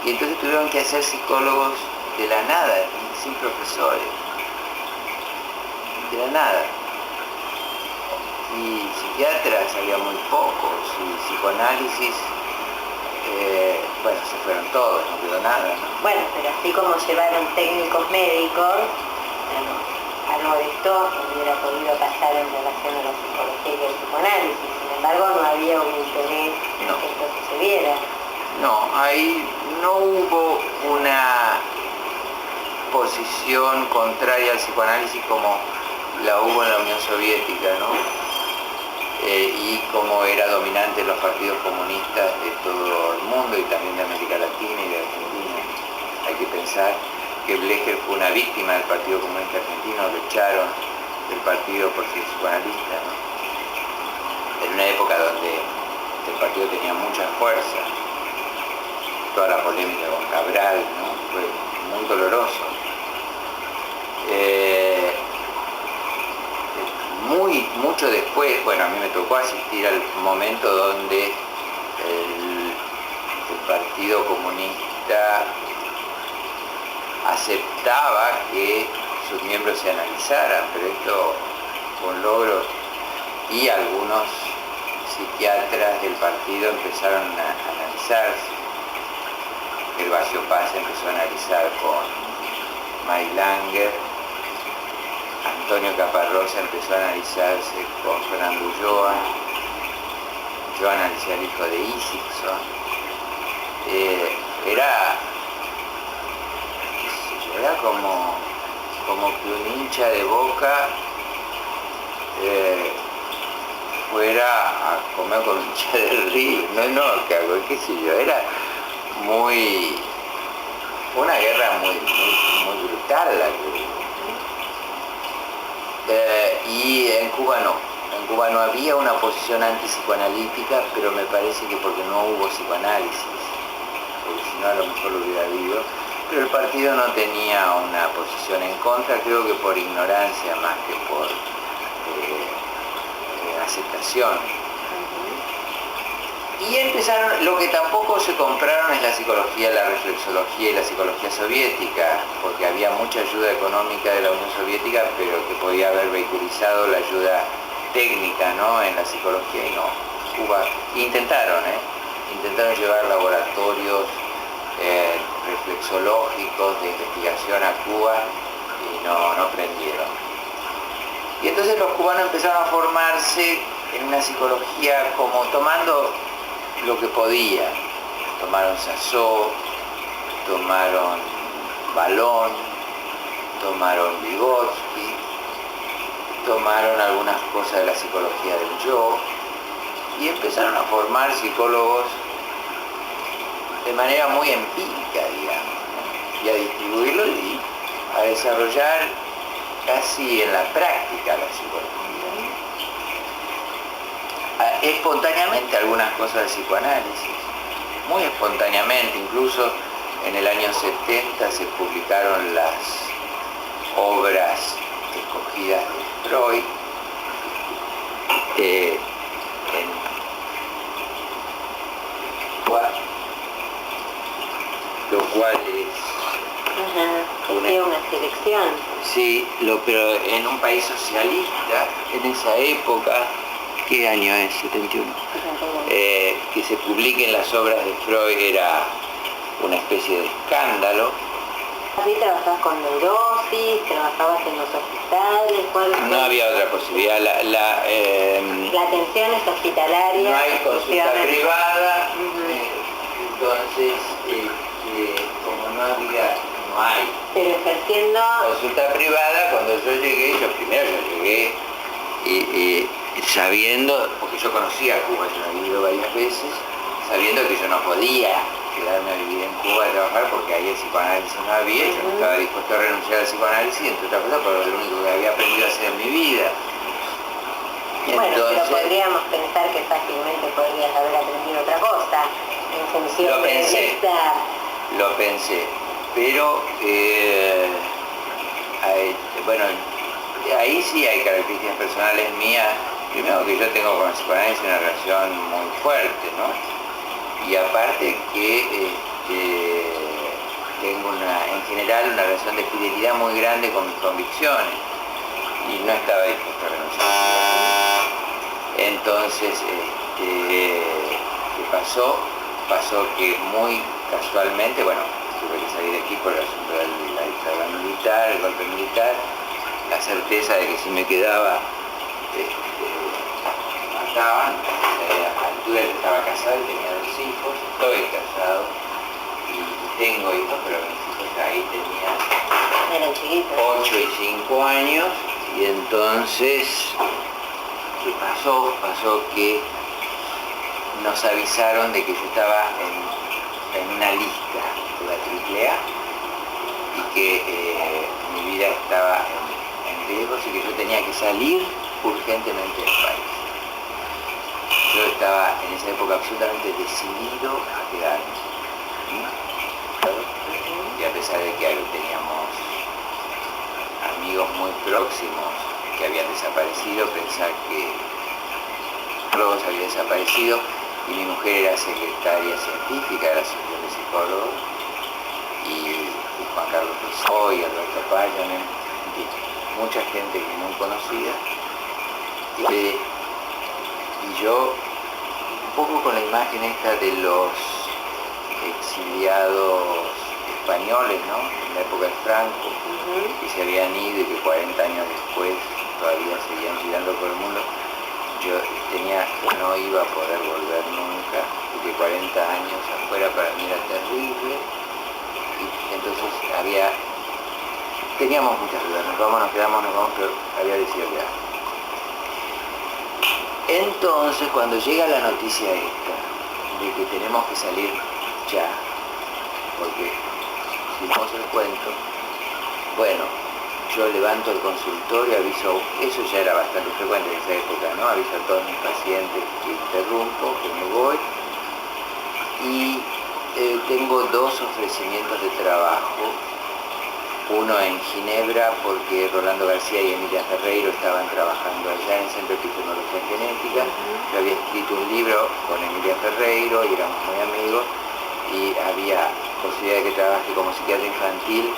Y entonces tuvieron que hacer psicólogos de la nada, sin profesores. De la nada. Y psiquiatras había muy pocos, y psicoanálisis, bueno, se fueron todos, no quedó nada, ¿no? Bueno, pero así como llevaron técnicos médicos, algo de esto hubiera podido pasar en relación a la psicología y el psicoanálisis. Sin embargo, no había un interés en que esto sucediera. No, ahí no hubo una posición contraria al psicoanálisis como la hubo en la Unión Soviética, ¿no? Y como era dominante en los partidos comunistas de todo el mundo y también de América Latina y de Argentina. Hay que pensar que Blecher fue una víctima del Partido Comunista Argentino, lo echaron del partido por ser psicoanalista, ¿no? En una época donde el partido tenía mucha fuerza, toda la polémica con Cabral, ¿no? Fue muy doloroso. Mucho después, bueno, a mí me tocó asistir al momento donde el Partido Comunista aceptaba que sus miembros se analizaran, pero esto fue un logro, y algunos psiquiatras del partido empezaron a analizarse. Gervasio Paz empezó a analizar con May Langer, Antonio Caparrosa empezó a analizarse con Fernando Ulloa, yo analicé al hijo de Isingson, era, qué sé yo, era como que un hincha de Boca fuera a comer con un hincha del River. Qué sé yo, era muy, una guerra muy brutal la que hubo. Y en Cuba no. En Cuba no había una posición antipsicoanalítica, pero me parece que porque no hubo psicoanálisis, porque si no a lo mejor lo hubiera habido. Pero el partido no tenía una posición en contra, creo que por ignorancia más que por aceptación. Y empezaron, lo que tampoco se compraron es la psicología, la reflexología y la psicología soviética, porque había mucha ayuda económica de la Unión Soviética, pero que podía haber vehiculizado la ayuda técnica, ¿no?, en la psicología, y no. Cuba, intentaron llevar laboratorios reflexológicos de investigación a Cuba y no prendieron. Y entonces los cubanos empezaron a formarse en una psicología como tomando lo que podía. Tomaron Sassó, tomaron Balón, tomaron Vygotsky, tomaron algunas cosas de la psicología del yo y empezaron a formar psicólogos de manera muy empírica, digamos, y a distribuirlo y a desarrollar casi en la práctica la psicología. Espontáneamente algunas cosas de psicoanálisis, muy espontáneamente, incluso en el año 70 se publicaron las obras escogidas de Freud, lo cual es una selección. Sí, pero en un país socialista, en esa época, ¿qué año es? 71. Que se publiquen las obras de Freud era una especie de escándalo. ¿Así trabajabas con neurosis? ¿Trabajabas en los hospitales? No había otra posibilidad. La atención es hospitalaria. No hay consulta privada, entonces, como no hay pero ejerciendo consulta privada, cuando yo llegué, y sabiendo, porque yo conocía a Cuba, yo he vivido varias veces, sabiendo que yo no podía quedarme a vivir en Cuba a trabajar porque ahí el psicoanálisis no había, yo no estaba dispuesto a renunciar al psicoanálisis, entre otras cosas, porque es lo único que había aprendido a hacer en mi vida. Bueno, entonces, pero podríamos pensar que fácilmente podrías haber aprendido otra cosa en función de esta... Lo pensé, pero bueno, ahí sí hay características personales mías. Primero que yo tengo con el psicoanálisis una relación muy fuerte, ¿no? Y aparte que tengo en general una relación de fidelidad muy grande con mis convicciones y no estaba dispuesto a renunciar. Entonces, ¿qué pasó? Pasó que muy casualmente, bueno, tuve que salir de aquí por el asunto de la dictadura militar, el golpe militar, la certeza de que si me quedaba mataban. A altura estaba casado y tenía 2 hijos, estoy casado y tengo hijos, pero mis hijos ahí tenían 8 y 5 años, y entonces, ¿qué pasó? Pasó que nos avisaron de que yo estaba en una lista de la AAA y que mi vida estaba en riesgo y que yo tenía que salir urgentemente del país. Yo estaba en esa época absolutamente decidido a quedarme. Y a pesar de que teníamos amigos muy próximos que habían desaparecido, pensar que todos habían desaparecido, y mi mujer era secretaria científica de la Asociación de Psicólogos, y Juan Carlos Pessoa y Alberto Payanen, mucha gente que no conocía, y yo, un poco con la imagen esta de los exiliados españoles, ¿no?, en la época de Franco, que se habían ido y que 40 años después todavía seguían girando por el mundo. Yo no iba a poder volver nunca, porque 40 años afuera para mí era terrible. Y entonces teníamos muchas dudas, nos vamos, pero había decidido ya. Entonces, cuando llega la noticia esta, de que tenemos que salir ya, porque si no os les cuento, bueno, yo levanto el consultorio, aviso, eso ya era bastante frecuente en esa época, ¿no? Aviso a todos mis pacientes que interrumpo, que me voy, y tengo dos ofrecimientos de trabajo, uno en Ginebra porque Rolando García y Emilia Ferreiro estaban trabajando allá en el Centro de Epidemiología Genética. Yo había escrito un libro con Emilia Ferreiro y éramos muy amigos, y había posibilidad de que trabaje como psiquiatra infantil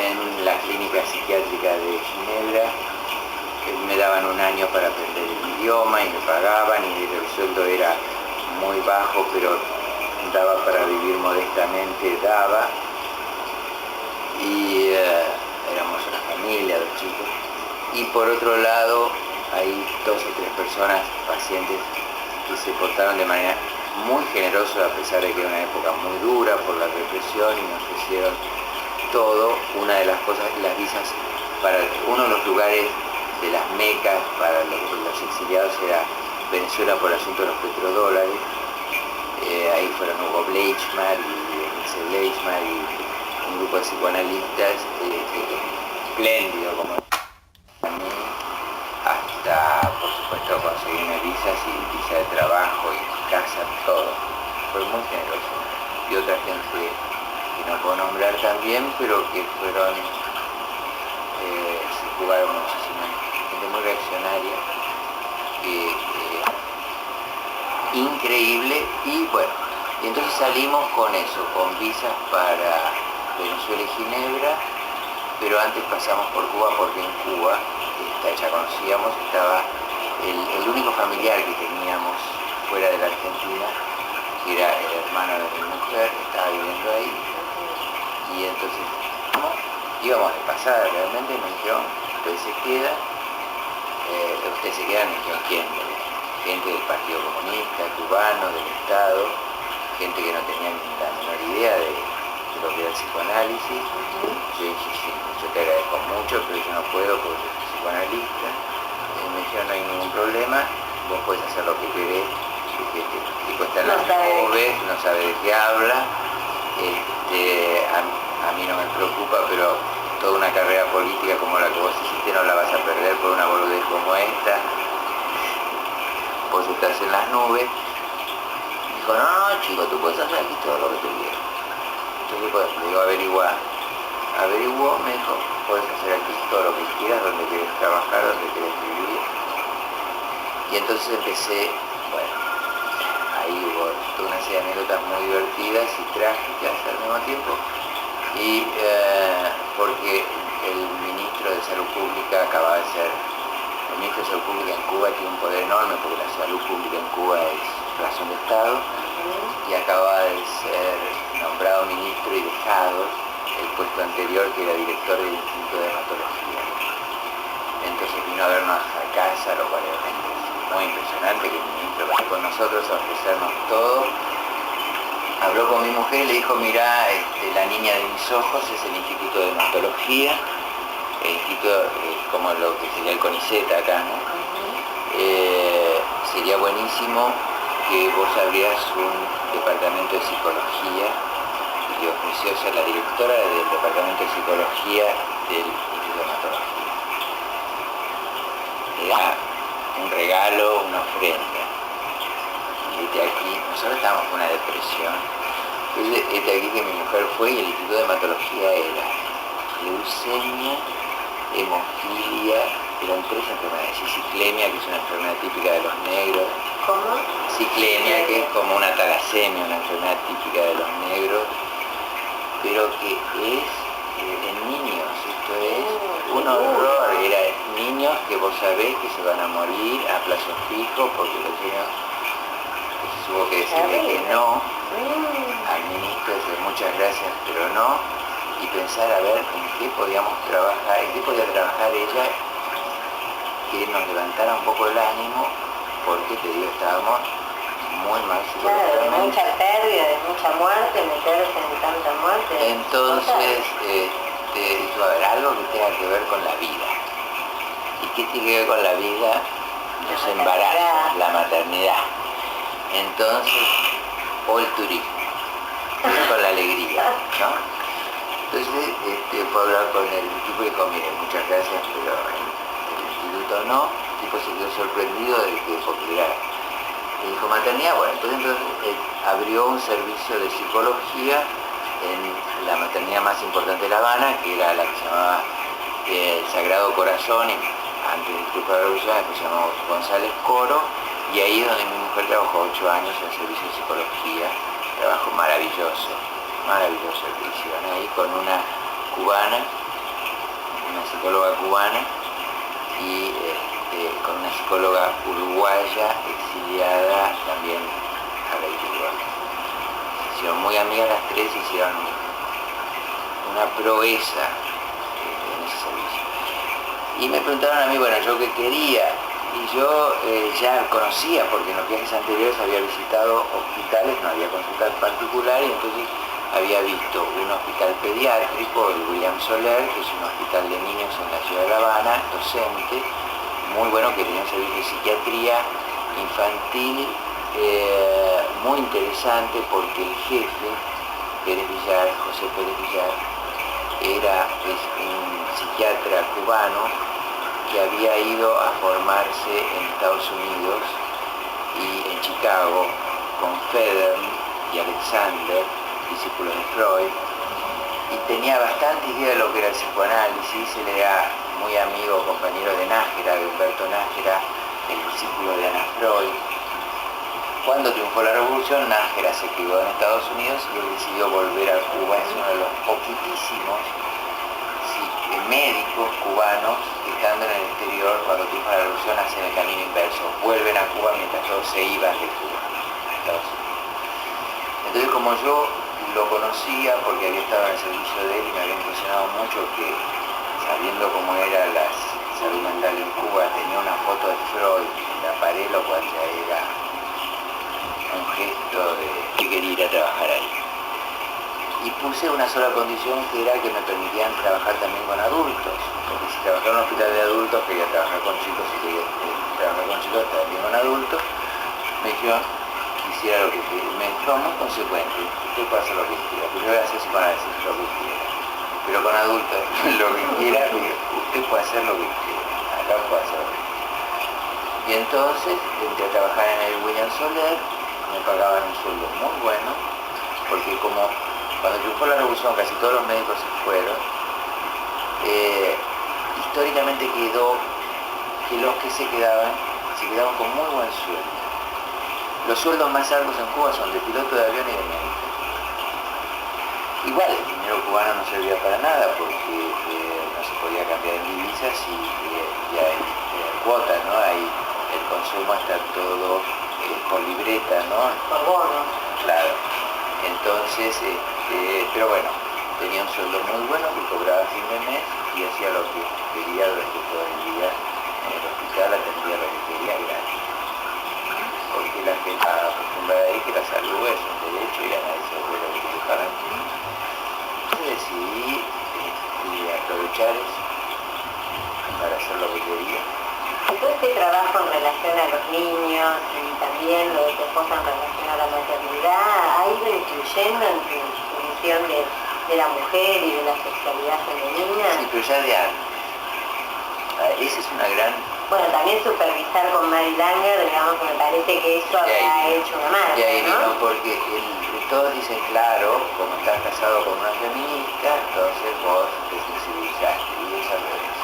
en la clínica psiquiátrica de Ginebra. Me daban un año para aprender el idioma y me pagaban, y el sueldo era muy bajo, pero daba para vivir modestamente, daba. Y éramos una familia, dos chicos. Y por otro lado, hay 2 o 3 personas, pacientes, que se portaron de manera muy generosa, a pesar de que era una época muy dura por la represión, y me ofrecieron todo. Una de las cosas, las visas para uno de los lugares de las mecas para los exiliados era Venezuela por el asunto de los petrodólares. Ahí fueron Hugo Bleichmar y Elise Bleichmar y un grupo de psicoanalistas espléndido como a mí, hasta por supuesto conseguirme visas y visa de trabajo y casa, todo. Fue muy generoso. Y otra gente que no puedo nombrar también, pero que fueron, se jugaron muchísimo, gente muy reaccionaria, increíble. Y bueno, y entonces salimos con eso, con visas para Venezuela y Ginebra, pero antes pasamos por Cuba, porque en Cuba, ya conocíamos, estaba el único familiar que teníamos fuera de la Argentina, que era el hermano de mi mujer, estaba viviendo ahí. Y entonces íbamos de pasada realmente, y me dijeron, ustedes se quedan, y dijeron, ¿quién? Gente del Partido Comunista, cubano, del Estado, gente que no tenía ni la menor idea de lo que era el psicoanálisis. Yo dije, sí, yo te agradezco mucho, pero yo no puedo porque yo soy psicoanalista. Me dijeron, no hay ningún problema, vos podés hacer lo que querés. Dije, este tipo está en las nubes, no sabe de qué habla. A mí no me preocupa, pero toda una carrera política como la que vos hiciste no la vas a perder por una boludez como esta. Vos estás en las nubes. Dijo, no, chico, tú puedes hacer aquí todo lo que tú quieras. Entonces, pues, le digo, averiguó, me dijo, puedes hacer aquí todo lo que quieras, donde quieres trabajar, donde quieres vivir. Y entonces empecé, bueno, ahí hubo toda una serie de anécdotas muy divertidas y trágicas al mismo tiempo. Y porque el ministro de Salud Pública acaba de ser, el ministro de Salud Pública en Cuba tiene un poder enorme, porque la salud pública en Cuba es razón de Estado, y acaba de ser nombrado ministro y dejado el puesto anterior, que era director del Instituto de Hematología. Entonces vino a vernos a casa, lo cual era muy impresionante, que el ministro vaya con nosotros a ofrecernos todo. Habló con mi mujer y le dijo, mirá, la niña de mis ojos es el Instituto de Hematología, el instituto como lo que sería el CONICET acá, ¿no? Sería buenísimo que vos abrieras un departamento de psicología, y le ofreció ser la directora del departamento de psicología del Instituto de Hematología. Era un regalo, una ofrenda. Y aquí, nosotros estábamos con una depresión. Entonces, aquí que mi mujer fue, y el Instituto de Hematología era leucemia, hemofilia, eran 3 enfermedades, y ciclemia, que es una enfermedad típica de los negros. ¿Cómo? Ciclemia, que es como una talasemia, una enfermedad típica de los negros, pero que es en niños. Esto es un horror. Era niños que vos sabés que se van a morir a plazo fijo, porque los niños tuvo que decirle que no al ministro, decir muchas gracias, pero no, y pensar a ver en qué podíamos trabajar, en qué podía trabajar ella, que nos levantara un poco el ánimo, porque te digo, estábamos muy mal Claro, de psicológicamente. mucha pérdida, de mucha muerte, meterse en tanta muerte. Entonces, dijo, a ver, algo que tenga que ver con la vida. ¿Y qué tiene que ver con la vida? Los embarazos, la maternidad. Entonces, o el turismo, con la alegría, ¿no? Entonces, fue a hablar con el tipo y dijo, mire, muchas gracias, pero en el instituto no. El tipo se quedó sorprendido de que porque era. Le dijo, maternidad, bueno, entonces abrió un servicio de psicología en la maternidad más importante de La Habana, que era la que se llamaba el Sagrado Corazón, y antes del Club de la Revolución, después se llamó González Coro, y ahí es donde mi mujer trabajó 8 años en servicio de psicología, trabajo maravilloso, maravilloso el que hicieron ahí con una cubana, una psicóloga cubana, y con una psicóloga uruguaya exiliada también a la Uruguay. Se hicieron muy amigas las tres, hicieron una proeza en ese servicio. Y me preguntaron a mí, bueno, yo qué quería, y yo ya conocía, porque en los viajes anteriores había visitado hospitales, no había consulta particular, y entonces había visto un hospital pediátrico, el William Soler, que es un hospital de niños en la ciudad de La Habana, docente, muy bueno, que tenía un servicio de psiquiatría infantil muy interesante, porque el jefe, Pérez Villar, José Pérez Villar, es un psiquiatra cubano que había ido a formarse en Estados Unidos y en Chicago con Federn y Alexander, discípulos de Freud, y tenía bastante idea de lo que era el psicoanálisis. Él era muy amigo, compañero de Nájera, de Humberto Nájera, el discípulo de Ana Freud. Cuando triunfó la revolución, Nájera se quedó en Estados Unidos y él decidió volver a Cuba. Es uno de los poquitísimos médicos cubanos que, estando en el exterior, cuando triunfa la revolución, hacen el camino inverso, vuelven a Cuba mientras todos se iban de Cuba a Estados Unidos. Entonces, como yo lo conocía porque había estado en el servicio de él y me había impresionado mucho que, sabiendo cómo era la salud mental en Cuba, tenía una foto de Freud en la pared, lo cual ya era un gesto de que quería ir a trabajar ahí. Y puse una sola condición, que era que me permitían trabajar también con adultos, porque si trabajaba en un hospital de adultos, quería trabajar con chicos, y quería trabajar con chicos, también con adultos. Me dijeron que hiciera lo que quiera. Me dijeron muy consecuente, usted puede hacer lo que quiera, pero yo voy a hacer psicoanálisis lo que quiera. Pero con adultos, lo que quiera, usted puede hacer lo que quiera, acá puede hacer lo que quiera. Y entonces entré a trabajar en el William Soler, me pagaban un sueldo muy bueno, porque como cuando triunfó la revolución casi todos los médicos se fueron, históricamente quedó que los que se quedaban con muy buen sueldo. Los sueldos más altos en Cuba son de piloto de avión y de médico. Igual el dinero cubano no servía para nada, porque no se podía cambiar en divisas y hay cuotas, ¿no? Ahí el consumo está todo por libreta, ¿no? Por bono. Claro. Entonces, pero bueno, tenía un sueldo muy bueno que cobraba a fin de mes y hacía lo que quería durante todo el día en el hospital, atendía lo que quería gratis. Porque la gente está acostumbrada ahí que la salud es un derecho y a nadie se puede dejar aquí. Entonces decidí aprovechar eso para hacer lo que quería. Todo este trabajo en relación a los niños y también lo de tu esposa en relación a la maternidad ha ido influyendo en tu visión de la mujer y de la sexualidad femenina. Sí, pero ya de antes. Esa es una gran... Bueno, también supervisar con Mary Langer, digamos que me parece que eso habrá hecho una marca, y ahí vino, ¿no? porque todos dicen, claro, como estás casado con una feminista, entonces vos te sensibilizaste, y es al revés.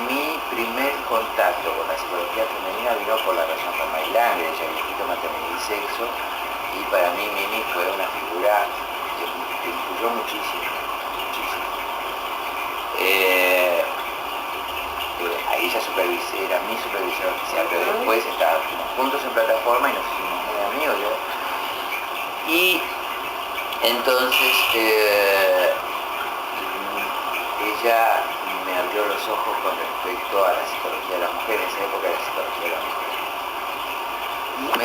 Mi primer contacto con la psicología femenina vino por la relación con Mary Langer, ella había escrito Maternidad y Sexo, y para mí Mimi fue una figura que influyó muchísimo, muchísimo. Ahí ella era mi supervisor oficial, pero después estábamos juntos en plataforma y nos hicimos muy amigos. Y entonces ella me abrió los ojos con respecto a la psicología de la mujer. En esa época era la psicología de la mujer.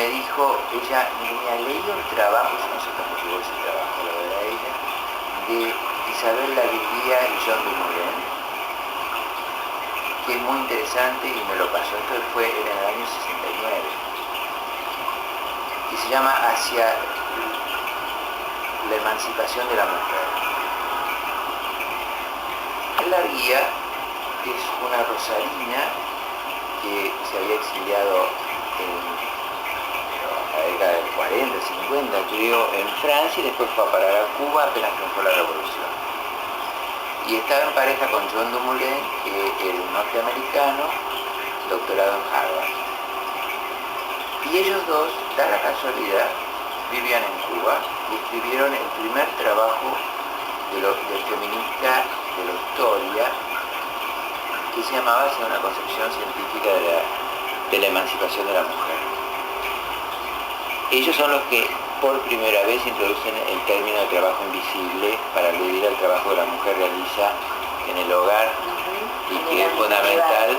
me dijo, ella me ha leído el trabajo, yo no sé cómo llegó ese trabajo, la verdad, ella, de Isabel Lagrilla y John Dumoulin, que es muy interesante y me lo pasó, esto fue en el año 69, y se llama Hacia la emancipación de la mujer. La guía es una rosarina que se había exiliado en la década del 40, 50, creo, en Francia, y después fue a parar a Cuba apenas triunfó la revolución. Y estaba en pareja con John Dumoulin, que era un norteamericano, doctorado en Harvard. Y ellos dos, da la casualidad, vivían en Cuba y escribieron el primer trabajo del feminista de la historia, que se llamaba Hacia una concepción científica de la emancipación de la mujer. Ellos son los que por primera vez introducen el término de trabajo invisible para aludir al trabajo que la mujer realiza en el hogar y que es fundamental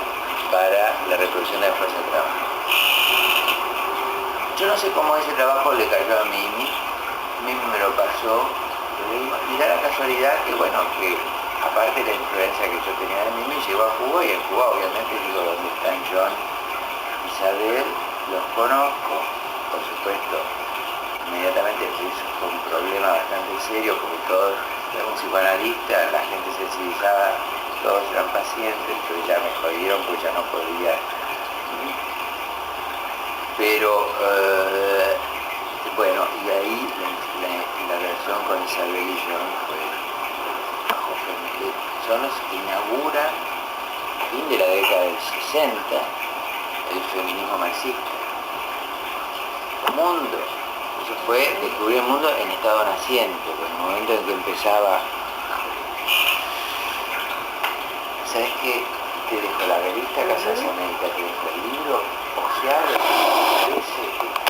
para la reproducción de la fuerza de trabajo. Yo no sé cómo ese trabajo le cayó a Mimi me lo pasó, y da la casualidad que, bueno, que aparte de la influencia que yo tenía de Mimi, llegó a Cuba, y en Cuba obviamente digo, ¿dónde están John, Isabel? Los conozco, por supuesto, inmediatamente eso fue un problema bastante serio, porque todos, era un psicoanalista, la gente sensibilizada, todos eran pacientes, entonces ya me jodieron porque ya no podía. Pero, bueno, y ahí la relación con Isabel y John fue bajo femenino. Son los que inauguran, a fin de la década del 60, el feminismo marxista. El mundo. Eso fue descubrir el mundo en estado naciente, en el momento en que empezaba. ¿Sabes qué? Te dejo la revista Casas América, te dejo el libro, ojealo, parece